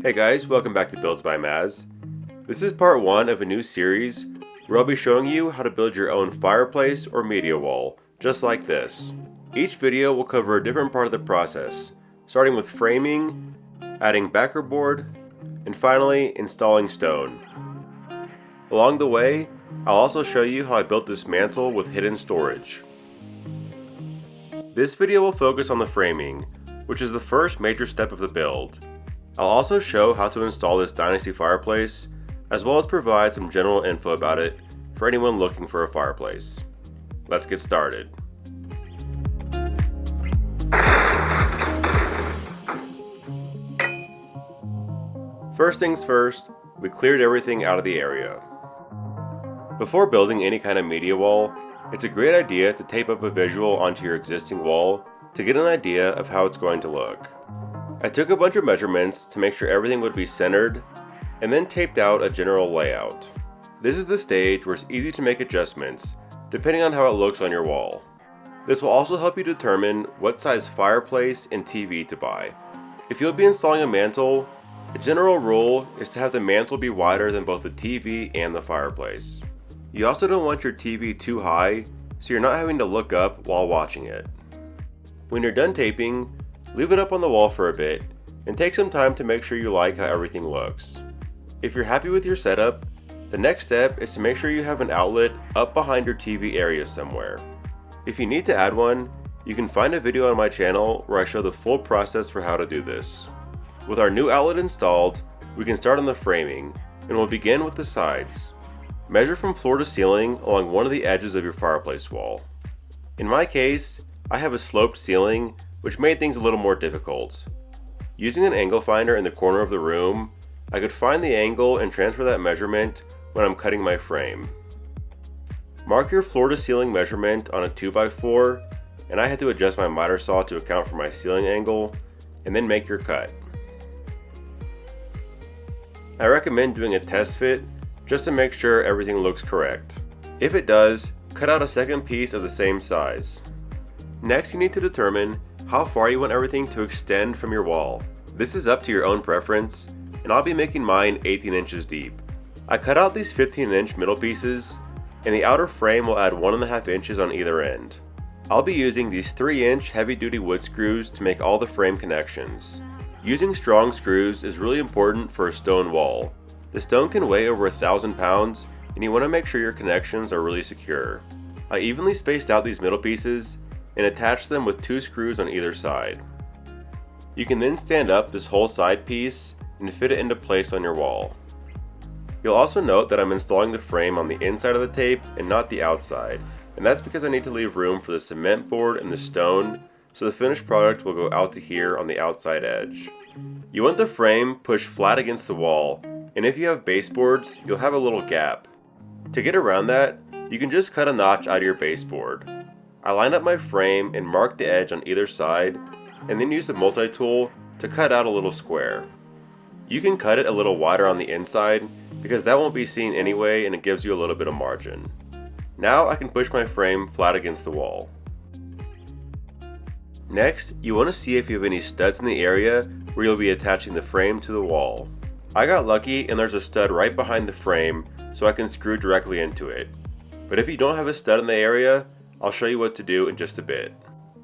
Hey guys, welcome back to Builds by Maz. This is part 1 of a new series where I'll be showing you how to build your own fireplace or media wall, just like this. Each video will cover a different part of the process, starting with framing, adding backer board, and finally installing stone. Along the way, I'll also show you how I built this mantel with hidden storage. This video will focus on the framing, which is the first major step of the build. I'll also show how to install this Dynasty fireplace, as well as provide some general info about it for anyone looking for a fireplace. Let's get started. First things first, we cleared everything out of the area. Before building any kind of media wall, it's a great idea to tape up a visual onto your existing wall to get an idea of how it's going to look. I took a bunch of measurements to make sure everything would be centered, and then taped out a general layout. This is the stage where it's easy to make adjustments, depending on how it looks on your wall. This will also help you determine what size fireplace and TV to buy. If you'll be installing a mantel, a general rule is to have the mantel be wider than both the TV and the fireplace. You also don't want your TV too high, so you're not having to look up while watching it. When you're done taping, leave it up on the wall for a bit, and take some time to make sure you like how everything looks. If you're happy with your setup, the next step is to make sure you have an outlet up behind your TV area somewhere. If you need to add one, you can find a video on my channel where I show the full process for how to do this. With our new outlet installed, we can start on the framing, and we'll begin with the sides. Measure from floor to ceiling along one of the edges of your fireplace wall. In my case, I have a sloped ceiling, which made things a little more difficult. Using an angle finder in the corner of the room, I could find the angle and transfer that measurement when I'm cutting my frame. Mark your floor to ceiling measurement on a 2x4, and I had to adjust my miter saw to account for my ceiling angle, and then make your cut. I recommend doing a test fit just to make sure everything looks correct. If it does, cut out a second piece of the same size. Next, you need to determine how far you want everything to extend from your wall. This is up to your own preference, and I'll be making mine 18 inches deep. I cut out these 15-inch middle pieces, and the outer frame will add 1.5 inches on either end. I'll be using these 3-inch heavy-duty wood screws to make all the frame connections. Using strong screws is really important for a stone wall. The stone can weigh over 1,000 pounds, and you want to make sure your connections are really secure. I evenly spaced out these middle pieces and attach them with 2 screws on either side. You can then stand up this whole side piece and fit it into place on your wall. You'll also note that I'm installing the frame on the inside of the tape and not the outside, and that's because I need to leave room for the cement board and the stone, so the finished product will go out to here on the outside edge. You want the frame pushed flat against the wall, and if you have baseboards, you'll have a little gap. To get around that, you can just cut a notch out of your baseboard. I line up my frame and mark the edge on either side, and then use the multi-tool to cut out a little square. You can cut it a little wider on the inside, because that won't be seen anyway and it gives you a little bit of margin. Now I can push my frame flat against the wall. Next, you want to see if you have any studs in the area where you'll be attaching the frame to the wall. I got lucky and there's a stud right behind the frame, so I can screw directly into it. But if you don't have a stud in the area, I'll show you what to do in just a bit.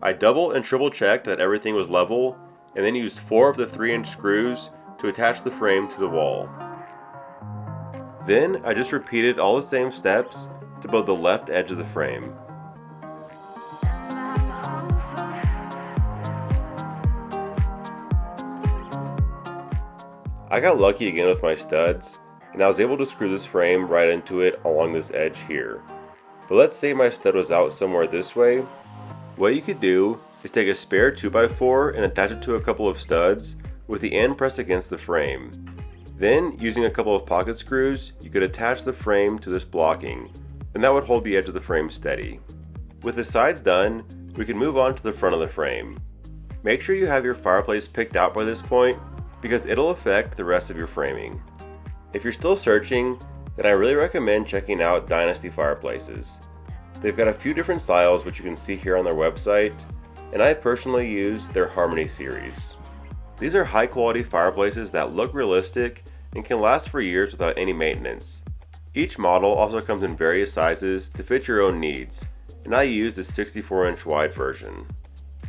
I double and triple checked that everything was level, and then used 4 of the 3-inch screws to attach the frame to the wall. Then I just repeated all the same steps to build the left edge of the frame. I got lucky again with my studs, and I was able to screw this frame right into it along this edge here. But let's say my stud was out somewhere this way. What you could do is take a spare 2x4 and attach it to a couple of studs with the end pressed against the frame. Then, using a couple of pocket screws, you could attach the frame to this blocking, and that would hold the edge of the frame steady. With the sides done, we can move on to the front of the frame. Make sure you have your fireplace picked out by this point, because it'll affect the rest of your framing. If you're still searching, then I really recommend checking out Dynasty fireplaces. They've got a few different styles which you can see here on their website, and I personally use their Harmony series. These are high quality fireplaces that look realistic and can last for years without any maintenance. Each model also comes in various sizes to fit your own needs, and I use the 64-inch wide version.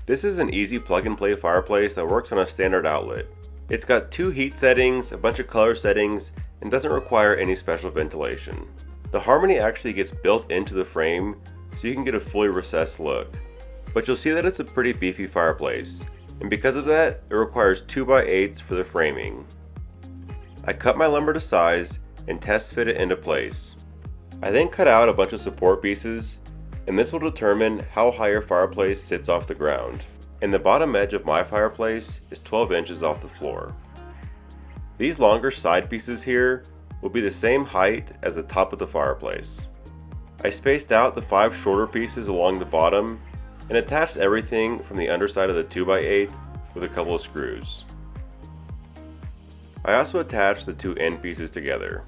This is an easy plug-and-play fireplace that works on a standard outlet. It's got 2 heat settings, a bunch of color settings, and doesn't require any special ventilation. The harmony actually gets built into the frame, so you can get a fully recessed look. But you'll see that it's a pretty beefy fireplace, and because of that, it requires 2x8s for the framing. I cut my lumber to size and test fit it into place. I then cut out a bunch of support pieces, and this will determine how high your fireplace sits off the ground. And the bottom edge of my fireplace is 12 inches off the floor. These longer side pieces here will be the same height as the top of the fireplace. I spaced out the 5 shorter pieces along the bottom and attached everything from the underside of the 2x8 with a couple of screws. I also attached the 2 end pieces together.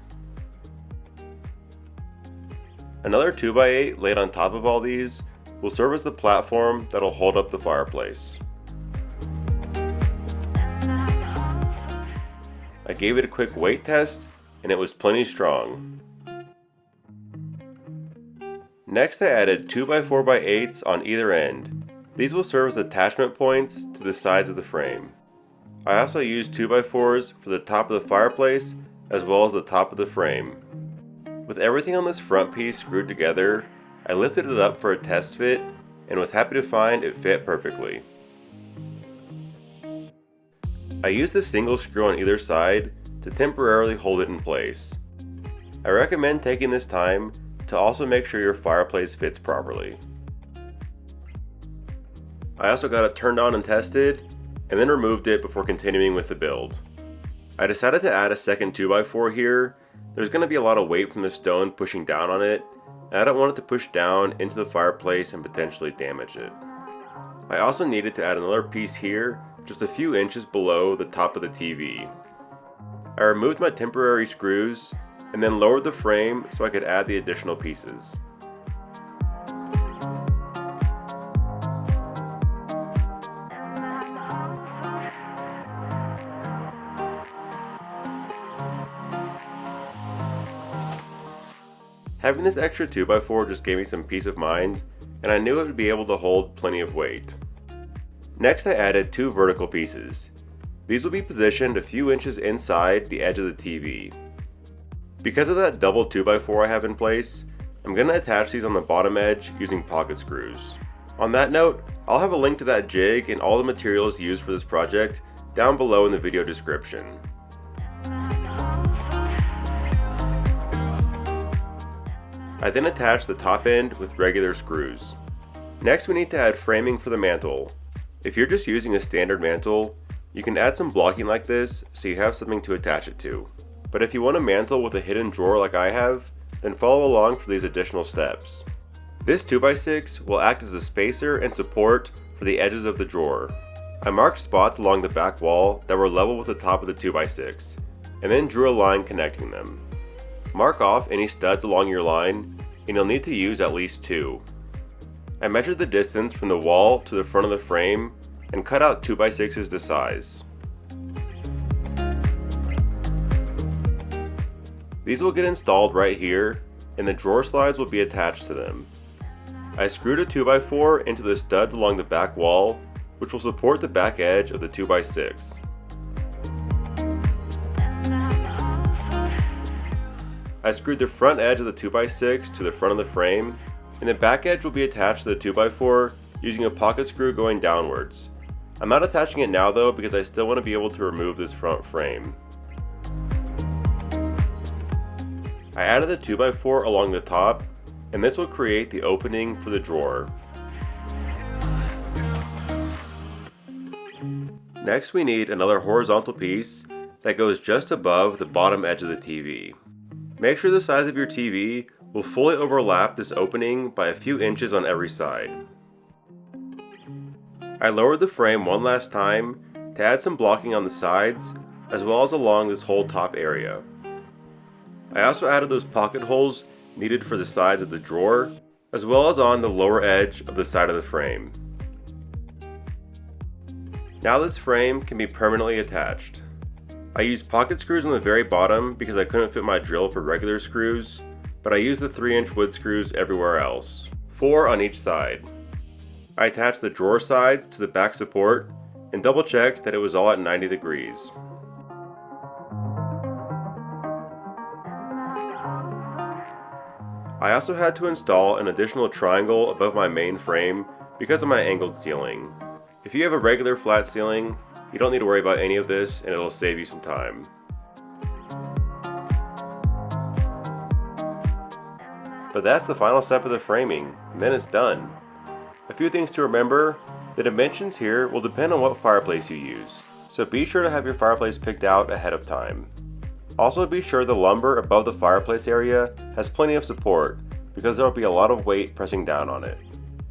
Another 2x8 laid on top of all these will serve as the platform that'll hold up the fireplace. I gave it a quick weight test and it was plenty strong. Next I added 2x4x8s on either end. These will serve as attachment points to the sides of the frame. I also used 2x4s for the top of the fireplace as well as the top of the frame. With everything on this front piece screwed together, I lifted it up for a test fit and was happy to find it fit perfectly. I used a single screw on either side to temporarily hold it in place. I recommend taking this time to also make sure your fireplace fits properly. I also got it turned on and tested, and then removed it before continuing with the build. I decided to add a second 2x4 here. There's going to be a lot of weight from the stone pushing down on it, and I don't want it to push down into the fireplace and potentially damage it. I also needed to add another piece here, just a few inches below the top of the TV. I removed my temporary screws, and then lowered the frame so I could add the additional pieces. Having this extra 2x4 just gave me some peace of mind, and I knew it would be able to hold plenty of weight. Next I added 2 vertical pieces. These will be positioned a few inches inside the edge of the TV. Because of that double 2x4 I have in place, I'm going to attach these on the bottom edge using pocket screws. On that note, I'll have a link to that jig and all the materials used for this project down below in the video description. I then attach the top end with regular screws. Next we need to add framing for the mantel. If you're just using a standard mantel, you can add some blocking like this so you have something to attach it to. But if you want a mantel with a hidden drawer like I have, then follow along for these additional steps. This 2x6 will act as a spacer and support for the edges of the drawer. I marked spots along the back wall that were level with the top of the 2x6, and then drew a line connecting them. Mark off any studs along your line, and you'll need to use at least 2. I measured the distance from the wall to the front of the frame, and cut out 2x6s to size. These will get installed right here, and the drawer slides will be attached to them. I screwed a 2x4 into the studs along the back wall, which will support the back edge of the 2x6. I screwed the front edge of the 2x6 to the front of the frame, and the back edge will be attached to the 2x4 using a pocket screw going downwards. I'm not attaching it now though because I still want to be able to remove this front frame. I added the 2x4 along the top, and this will create the opening for the drawer. Next we need another horizontal piece that goes just above the bottom edge of the TV. Make sure the size of your TV will fully overlap this opening by a few inches on every side. I lowered the frame one last time to add some blocking on the sides as well as along this whole top area. I also added those pocket holes needed for the sides of the drawer, as well as on the lower edge of the side of the frame. Now this frame can be permanently attached. I used pocket screws on the very bottom because I couldn't fit my drill for regular screws, but I used the 3-inch wood screws everywhere else, 4 on each side. I attached the drawer sides to the back support and double checked that it was all at 90 degrees. I also had to install an additional triangle above my main frame because of my angled ceiling. If you have a regular flat ceiling, you don't need to worry about any of this and it'll save you some time. But that's the final step of the framing, and then it's done. A few things to remember: the dimensions here will depend on what fireplace you use, so be sure to have your fireplace picked out ahead of time. Also be sure the lumber above the fireplace area has plenty of support, because there will be a lot of weight pressing down on it.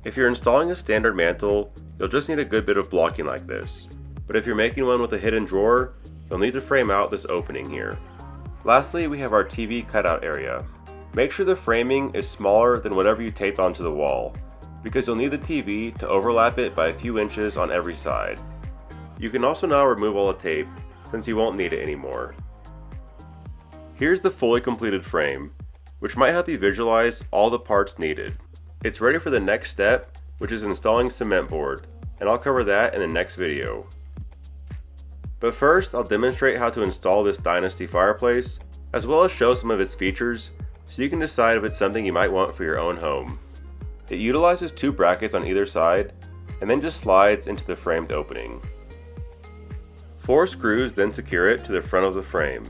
If you're installing a standard mantel, you'll just need a good bit of blocking like this, but if you're making one with a hidden drawer, you'll need to frame out this opening here. Lastly, we have our TV cutout area. Make sure the framing is smaller than whatever you taped onto the wall, because you'll need the TV to overlap it by a few inches on every side. You can also now remove all the tape, since you won't need it anymore. Here's the fully completed frame, which might help you visualize all the parts needed. It's ready for the next step, which is installing cement board, and I'll cover that in the next video. But first, I'll demonstrate how to install this Dynasty fireplace, as well as show some of its features, so you can decide if it's something you might want for your own home. It utilizes 2 brackets on either side, and then just slides into the framed opening. 4 screws then secure it to the front of the frame.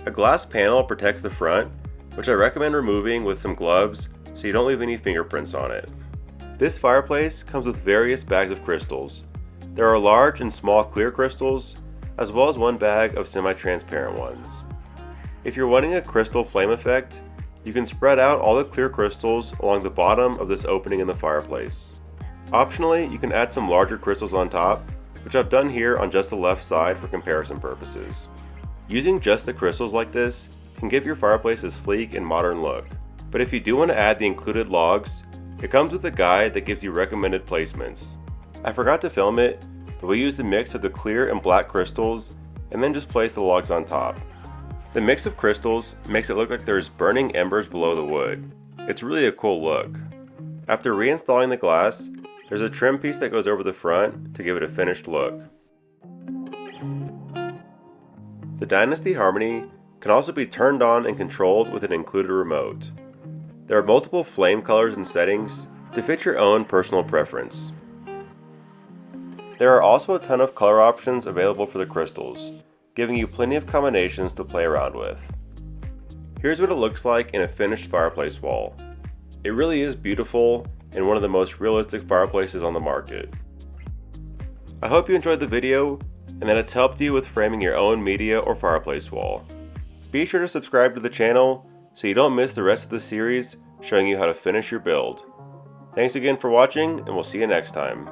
A glass panel protects the front, which I recommend removing with some gloves so you don't leave any fingerprints on it. This fireplace comes with various bags of crystals. There are large and small clear crystals, as well as 1 bag of semi-transparent ones. If you're wanting a crystal flame effect, you can spread out all the clear crystals along the bottom of this opening in the fireplace. Optionally, you can add some larger crystals on top, which I've done here on just the left side for comparison purposes. Using just the crystals like this can give your fireplace a sleek and modern look. But if you do want to add the included logs, it comes with a guide that gives you recommended placements. I forgot to film it, but we used a mix of the clear and black crystals and then just placed the logs on top. The mix of crystals makes it look like there's burning embers below the wood. It's really a cool look. After reinstalling the glass, there's a trim piece that goes over the front to give it a finished look. The Dynasty Harmony can also be turned on and controlled with an included remote. There are multiple flame colors and settings to fit your own personal preference. There are also a ton of color options available for the crystals, giving you plenty of combinations to play around with. Here's what it looks like in a finished fireplace wall. It really is beautiful and one of the most realistic fireplaces on the market. I hope you enjoyed the video and that it's helped you with framing your own media or fireplace wall. Be sure to subscribe to the channel so you don't miss the rest of the series showing you how to finish your build. Thanks again for watching, and we'll see you next time.